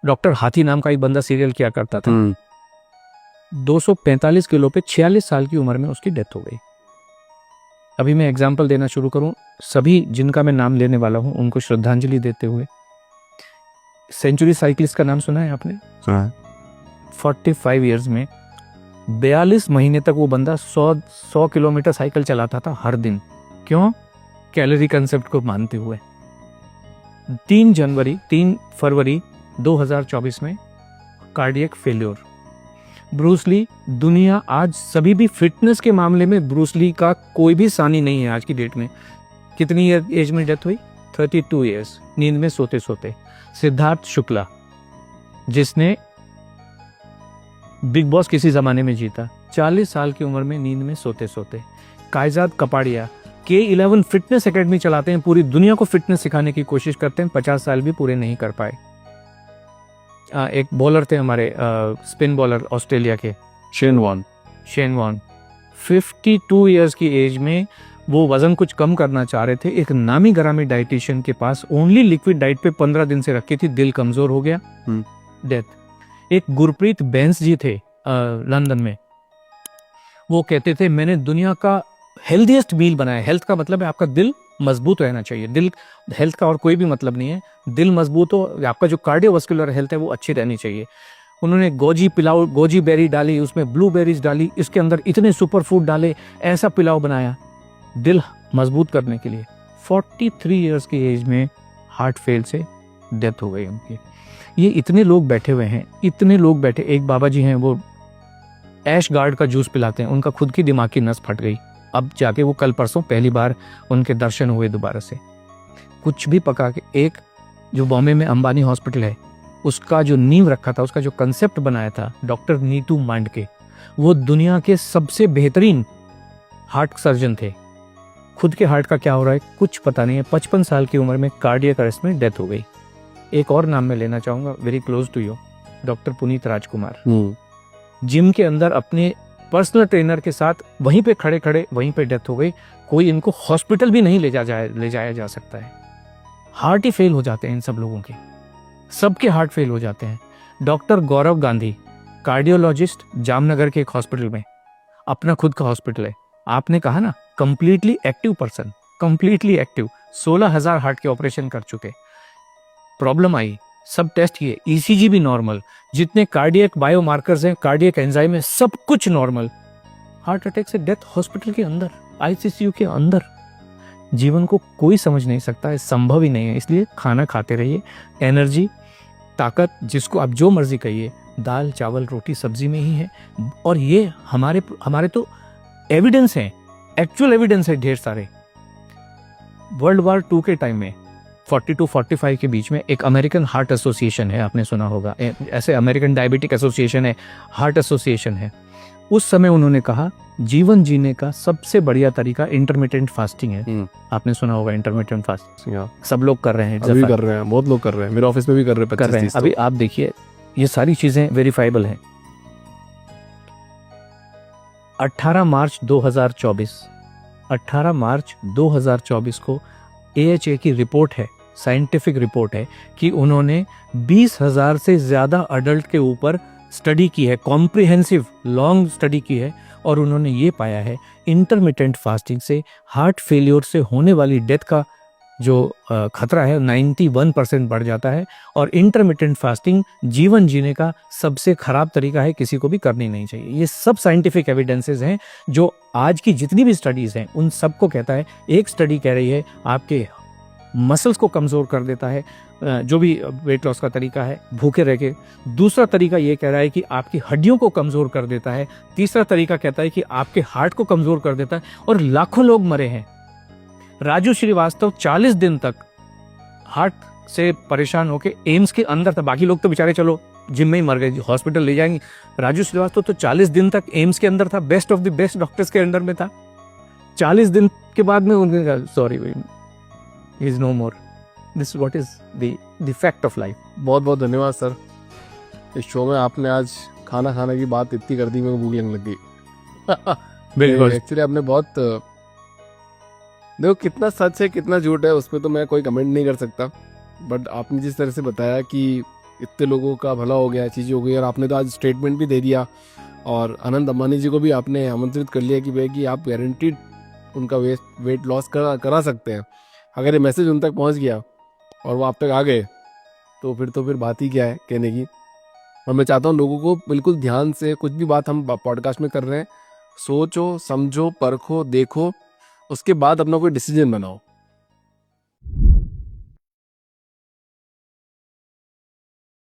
Doctor हाथी नाम का एक बंदा सीरियल किया करता था। 245 किलो पे 46 साल की उम्र में उसकी डेथ हो गई। अभी मैं एग्जाम्पल देना शुरू करूं, सभी जिनका मैं नाम लेने वाला हूं उनको श्रद्धांजलि देते हुए। सेंचुरी साइकिलिस्ट का नाम सुना है आपने? सुना है। 45 ईयर्स में 42 महीने तक वो बंदा 100 किलोमीटर साइकिल चलाता था हर दिन। क्यों? कैलोरी कंसेप्ट को मानते हुए। 3 फरवरी 2024 में कार्डियक फेल्योर। ब्रूस ली, दुनिया आज सभी भी फिटनेस के मामले में ब्रूस ली का कोई भी सानी नहीं है आज की डेट में। कितनी एज में डेथ हुई? 32 ईयर्स, नींद में सोते सोते। सिद्धार्थ शुक्ला, जिसने बिग बॉस किसी जमाने में जीता, 40 साल की उम्र में नींद में सोते सोते। कायजाद कपाड़िया K11 फिटनेस एकेडमी चलाते हैं, पूरी दुनिया को फिटनेस सिखाने की कोशिश करते हैं, 50 साल भी पूरे नहीं कर पाए। एक बॉलर थे हमारे, स्पिन बॉलर ऑस्ट्रेलिया के, शेन वॉर्न, 52 ईयर्स की एज में वो वजन कुछ कम करना चाह रहे थे। एक नामी गरामी डाइटिशियन के पास ओनली लिक्विड डाइट पे 15 दिन से रखी थी, दिल कमजोर हो गया, डेथ। एक गुरप्रीत बैंस जी थे लंदन में, वो कहते थे मैंने दुनिया का हेल्दीएस्ट मील बनाया। हेल्थ का मतलब है आपका दिल मजबूत रहना चाहिए। दिल, हेल्थ का और कोई भी मतलब नहीं है। दिल मजबूत हो, आपका जो कार्डियोवास्कुलर हेल्थ है वो अच्छी रहनी चाहिए। उन्होंने गोजी बेरी डाली, उसमें ब्लूबेरीज डाली, इसके अंदर इतने सुपर फूड डाले, ऐसा पिलाव बनाया दिल मजबूत करने के लिए। 43 ईयर्स की एज में हार्ट फेल से डेथ हो गई उनकी। ये इतने लोग बैठे हुए हैं, इतने लोग बैठे। एक बाबा जी हैं, वो ऐश गार्ड का जूस पिलाते हैं, उनका खुद की दिमाग की नस फट गई। अब जाके वो कल परसों पहली बार उनके दर्शन हुए दोबारा से। कुछ भी पका के, एक जो बॉम्बे में अंबानी हॉस्पिटल है, उसका जो नींव रखा था, उसका जो कंसेप्ट बनाया था डॉक्टर नीतू मांडके, वो दुनिया के सबसे बेहतरीन हार्ट सर्जन थे। खुद के हार्ट का क्या हो रहा है कुछ पता नहीं है। 55 साल की उम्र में कार्डियक अरेस्ट में डेथ हो गई। एक और नाम मैं लेना चाहूंगा, very close to you, doctor Puneet Rajkumar. Gym के अंदर अपने पर्सनल ट्रेनर के साथ वहीं पे खड़े खड़े वहीं पे डेथ हो गई। कोई इनको हॉस्पिटल भी नहीं ले जाया जा सकता है। हार्ट ही फेल हो जाते हैं इन सब लोगों के, सबके हार्ट फेल हो जाते हैं। डॉक्टर गौरव गांधी, कार्डियोलॉजिस्ट, जामनगर के एक हॉस्पिटल में, अपना खुद का हॉस्पिटल है। आपने कहा ना completely active person, completely active, 16,000 heart के ऑपरेशन कर चुके। प्रॉब्लम आई, सब टेस्ट किए, ईसीजी भी नॉर्मल, जितने कार्डियक बायोमार्कर्स हैं, कार्डियक एंजाइम है, सब कुछ नॉर्मल। हार्ट अटैक से डेथ हॉस्पिटल के अंदर, आईसीयू के अंदर। जीवन को कोई समझ नहीं सकता है, संभव ही नहीं है। इसलिए खाना खाते रहिए, एनर्जी, ताकत, जिसको आप जो मर्जी कहिए, दाल चावल रोटी सब्जी में ही है। और ये हमारे तो एविडेंस है, एक्चुअल एविडेंस है ढेर सारे। वर्ल्ड वॉर 2 के टाइम में 42-45 के बीच में एक अमेरिकन हार्ट एसोसिएशन है, आपने सुना होगा, ऐसे अमेरिकन डायबिटिक एसोसिएशन है, हार्ट एसोसिएशन है। उस समय उन्होंने कहा जीवन जीने का सबसे बढ़िया तरीका इंटरमिटेंट फास्टिंग है। आपने सुना होगा इंटरमिटेंट फास्टिंग, सब लोग कर रहे हैं, अभी कर रहे हैं, बहुत लोग कर रहे हैं, मेरे ऑफिस में भी कर रहे हैं। अभी आप देखिए, ये सारी चीजें वेरीफाइबल हैं। 18 मार्च 2024 को AHA की रिपोर्ट है, साइंटिफिक रिपोर्ट है, कि उन्होंने 20,000 से ज्यादा अडल्ट के ऊपर स्टडी की है, कॉम्प्रिहेंसिव लॉन्ग स्टडी की है, और उन्होंने ये पाया है इंटरमिटेंट फास्टिंग से हार्ट फेलियर से होने वाली डेथ का जो खतरा है 91% बढ़ जाता है। और इंटरमिटेंट फास्टिंग जीवन जीने का सबसे खराब तरीका है, किसी को भी करनी नहीं चाहिए। ये सब साइंटिफिक एविडेंसेस हैं, जो आज की जितनी भी स्टडीज हैं उन सबको कहता है। एक स्टडी कह रही है आपके मसल्स को कमज़ोर कर देता है, जो भी वेट लॉस का तरीका है, भूखे रह के। दूसरा तरीका ये कह रहा है कि आपकी हड्डियों को कमज़ोर कर देता है। तीसरा तरीका कहता है कि आपके हार्ट को कमज़ोर कर देता है। और लाखों लोग मरे हैं। राजू श्रीवास्तव 40 दिन तक हार्ट से परेशान होकर एम्स के अंदर था। बाकी लोग तो बेचारे चलो जिम में ही मर गए, हॉस्पिटल ले जाएंगे। राजू श्रीवास्तव तो 40 दिन तक एम्स के अंदर था, best of the best doctors के अंडर में था। 40 दिन के बाद में उन्होंने कहा sorry, he is no more. This what is the fact of life. बहुत बहुत धन्यवाद सर। इस शो में आपने आज खाना खाने की बात इतनी कर दी, मेरे को भूख लगने लग गई। बिल्कुल, एक्चुअली आपने बहुत, देखो कितना सच है कितना झूठ है उसमें तो मैं कोई कमेंट नहीं कर सकता, बट आपने जिस तरह से बताया कि इतने लोगों का भला हो गया, चीज़ें हो गई, और आपने तो आज स्टेटमेंट भी दे दिया और अनंत अंबानी जी को भी आपने आमंत्रित कर लिया कि भाई कि आप गारंटीड उनका वेट लॉस करा सकते हैं। अगर ये मैसेज उन तक पहुंच गया और वो आप तक आ गए तो फिर बात ही क्या है कहने की। और मैं चाहता हूँ लोगों को बिल्कुल ध्यान से, कुछ भी बात हम पॉडकास्ट में कर रहे हैं, सोचो, समझो, परखो, देखो, उसके बाद अपना कोई डिसीजन बनाओ।